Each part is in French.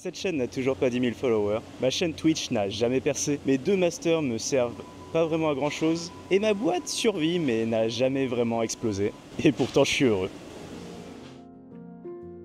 Cette chaîne n'a toujours pas 10 000 followers, ma chaîne Twitch n'a jamais percé, mes 2 masters me servent pas vraiment à grand chose, et ma boîte survit mais n'a jamais vraiment explosé. Et pourtant je suis heureux.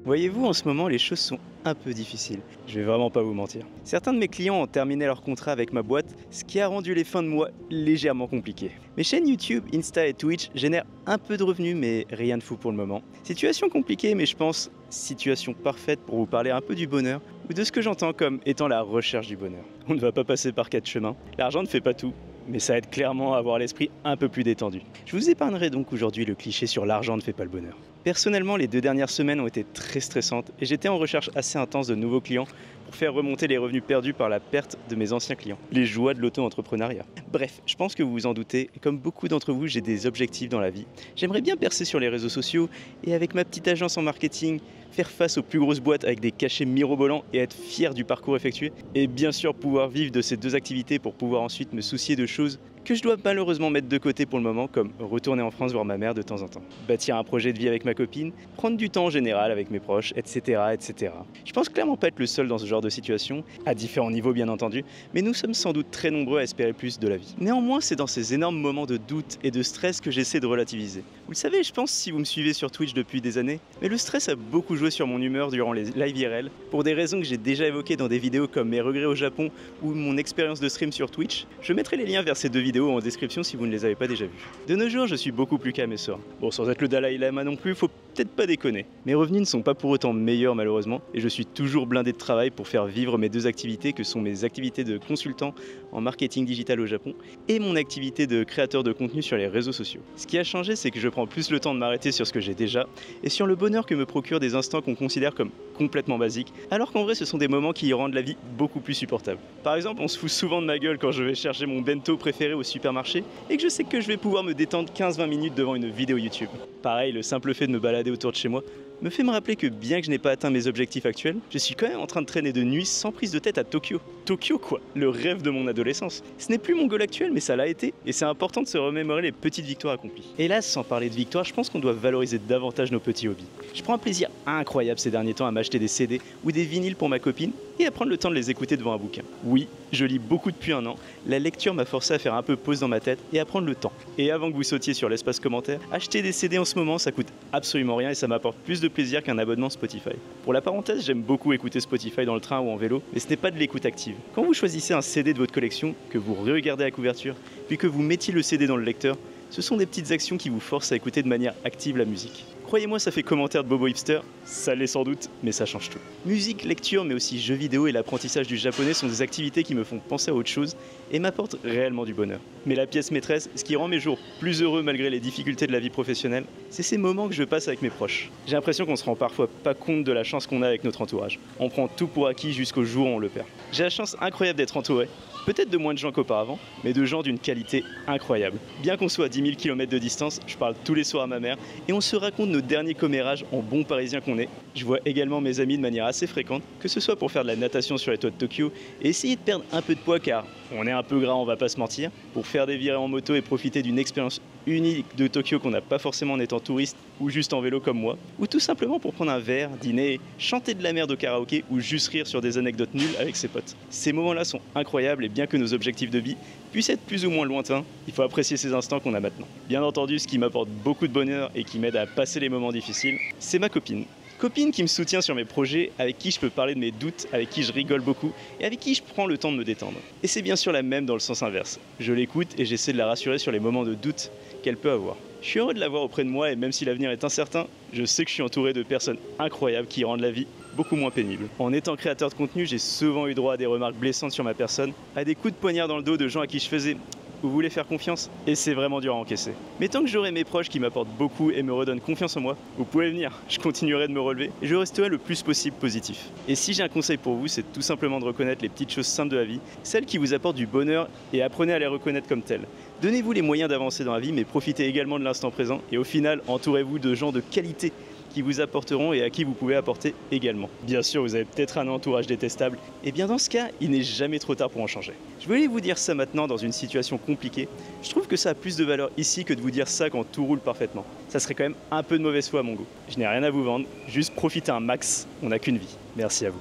Voyez-vous, en ce moment, les choses sont un peu difficiles. Je vais vraiment pas vous mentir. Certains de mes clients ont terminé leur contrat avec ma boîte, ce qui a rendu les fins de mois légèrement compliquées. Mes chaînes YouTube, Insta et Twitch génèrent un peu de revenus, mais rien de fou pour le moment. Situation compliquée, mais je pense situation parfaite pour vous parler un peu du bonheur, ou de ce que j'entends comme étant la recherche du bonheur. On ne va pas passer par 4 chemins. L'argent ne fait pas tout, mais ça aide clairement à avoir l'esprit un peu plus détendu. Je vous épargnerai donc aujourd'hui le cliché sur l'argent ne fait pas le bonheur. Personnellement, les 2 dernières semaines ont été très stressantes et j'étais en recherche assez intense de nouveaux clients pour faire remonter les revenus perdus par la perte de mes anciens clients. Les joies de l'auto-entrepreneuriat. Bref, je pense que vous vous en doutez, et comme beaucoup d'entre vous, j'ai des objectifs dans la vie. J'aimerais bien percer sur les réseaux sociaux et avec ma petite agence en marketing, faire face aux plus grosses boîtes avec des cachets mirobolants et être fier du parcours effectué. Et bien sûr pouvoir vivre de ces 2 activités pour pouvoir ensuite me soucier de choses que je dois malheureusement mettre de côté pour le moment, comme retourner en France voir ma mère de temps en temps, bâtir un projet de vie avec ma copine, prendre du temps en général avec mes proches, etc. etc. Je pense clairement pas être le seul dans ce genre de situation, à différents niveaux bien entendu, mais nous sommes sans doute très nombreux à espérer plus de la vie. Néanmoins, c'est dans ces énormes moments de doute et de stress que j'essaie de relativiser. Vous le savez, je pense, si vous me suivez sur Twitch depuis des années, mais le stress a beaucoup joué sur mon humeur durant les live IRL, pour des raisons que j'ai déjà évoquées dans des vidéos comme mes regrets au Japon ou mon expérience de stream sur Twitch. Je mettrai les liens vers ces 2 vidéos en description si vous ne les avez pas déjà vues. De nos jours, je suis beaucoup plus calme et serein. Bon, sans être le Dalai Lama non plus, faut peut-être pas déconner. Mes revenus ne sont pas pour autant meilleurs malheureusement, et je suis toujours blindé de travail pour faire vivre mes 2 activités que sont mes activités de consultant en marketing digital au Japon et mon activité de créateur de contenu sur les réseaux sociaux. Ce qui a changé, c'est que je prends plus le temps de m'arrêter sur ce que j'ai déjà et sur le bonheur que me procurent des instants qu'on considère comme complètement basiques, alors qu'en vrai ce sont des moments qui rendent la vie beaucoup plus supportable. Par exemple, on se fout souvent de ma gueule quand je vais chercher mon bento préféré au supermarché et que je sais que je vais pouvoir me détendre 15-20 minutes devant une vidéo YouTube. Pareil, le simple fait de me balader autour de chez moi me fait me rappeler que bien que je n'ai pas atteint mes objectifs actuels, je suis quand même en train de traîner de nuit sans prise de tête à Tokyo. Tokyo quoi, le rêve de mon adolescence. Ce n'est plus mon goal actuel mais ça l'a été, et c'est important de se remémorer les petites victoires accomplies. Hélas, sans parler de victoire, je pense qu'on doit valoriser davantage nos petits hobbies. Je prends un plaisir incroyable ces derniers temps à m'acheter des CD ou des vinyles pour ma copine et à prendre le temps de les écouter devant un bouquin. Oui, je lis beaucoup depuis un an, la lecture m'a forcé à faire un peu pause dans ma tête et à prendre le temps. Et avant que vous sautiez sur l'espace commentaire, acheter des CD en ce moment ça coûte absolument rien et ça m'apporte plus de plaisir qu'un abonnement Spotify. Pour la parenthèse, j'aime beaucoup écouter Spotify dans le train ou en vélo, mais ce n'est pas de l'écoute active. Quand vous choisissez un CD de votre collection, que vous regardez la couverture, puis que vous mettiez le CD dans le lecteur, ce sont des petites actions qui vous forcent à écouter de manière active la musique. Croyez-moi, ça fait commentaire de Bobo Hipster, ça l'est sans doute, mais ça change tout. Musique, lecture, mais aussi jeux vidéo et l'apprentissage du japonais sont des activités qui me font penser à autre chose et m'apportent réellement du bonheur. Mais la pièce maîtresse, ce qui rend mes jours plus heureux malgré les difficultés de la vie professionnelle, c'est ces moments que je passe avec mes proches. J'ai l'impression qu'on se rend parfois pas compte de la chance qu'on a avec notre entourage. On prend tout pour acquis jusqu'au jour où on le perd. J'ai la chance incroyable d'être entouré, peut-être de moins de gens qu'auparavant, mais de gens d'une qualité incroyable. Bien qu'on soit à 10 000 km de distance, je parle tous les soirs à ma mère et on se raconte nos derniers commérages en bons parisiens qu'on est. Je vois également mes amis de manière assez fréquente, que ce soit pour faire de la natation sur les toits de Tokyo et essayer de perdre un peu de poids car on est un peu gras, on va pas se mentir, pour faire des virées en moto et profiter d'une expérience unique de Tokyo qu'on n'a pas forcément en étant touriste ou juste en vélo comme moi, ou tout simplement pour prendre un verre, dîner, chanter de la merde au karaoké ou juste rire sur des anecdotes nulles avec ses potes. Ces moments-là sont incroyables et bien que nos objectifs de vie puissent être plus ou moins lointains, il faut apprécier ces instants qu'on a maintenant. Bien entendu, ce qui m'apporte beaucoup de bonheur et qui m'aide à passer les moments difficiles, c'est ma copine. Copine qui me soutient sur mes projets, avec qui je peux parler de mes doutes, avec qui je rigole beaucoup et avec qui je prends le temps de me détendre. Et c'est bien sûr la même dans le sens inverse. Je l'écoute et j'essaie de la rassurer sur les moments de doute qu'elle peut avoir. Je suis heureux de l'avoir auprès de moi et même si l'avenir est incertain, je sais que je suis entouré de personnes incroyables qui rendent la vie beaucoup moins pénible. En étant créateur de contenu, j'ai souvent eu droit à des remarques blessantes sur ma personne, à des coups de poignard dans le dos de gens à qui je faisais vous voulez faire confiance? Et c'est vraiment dur à encaisser. Mais tant que j'aurai mes proches qui m'apportent beaucoup et me redonnent confiance en moi, vous pouvez venir, je continuerai de me relever et je resterai le plus possible positif. Et si j'ai un conseil pour vous, c'est tout simplement de reconnaître les petites choses simples de la vie, celles qui vous apportent du bonheur et apprenez à les reconnaître comme telles. Donnez-vous les moyens d'avancer dans la vie, mais profitez également de l'instant présent et au final, entourez-vous de gens de qualité qui vous apporteront et à qui vous pouvez apporter également. Bien sûr, vous avez peut-être un entourage détestable, et bien dans ce cas, il n'est jamais trop tard pour en changer. Je voulais vous dire ça maintenant dans une situation compliquée. Je trouve que ça a plus de valeur ici que de vous dire ça quand tout roule parfaitement. Ça serait quand même un peu de mauvaise foi à mon goût. Je n'ai rien à vous vendre, juste profitez un max, on n'a qu'une vie. Merci à vous.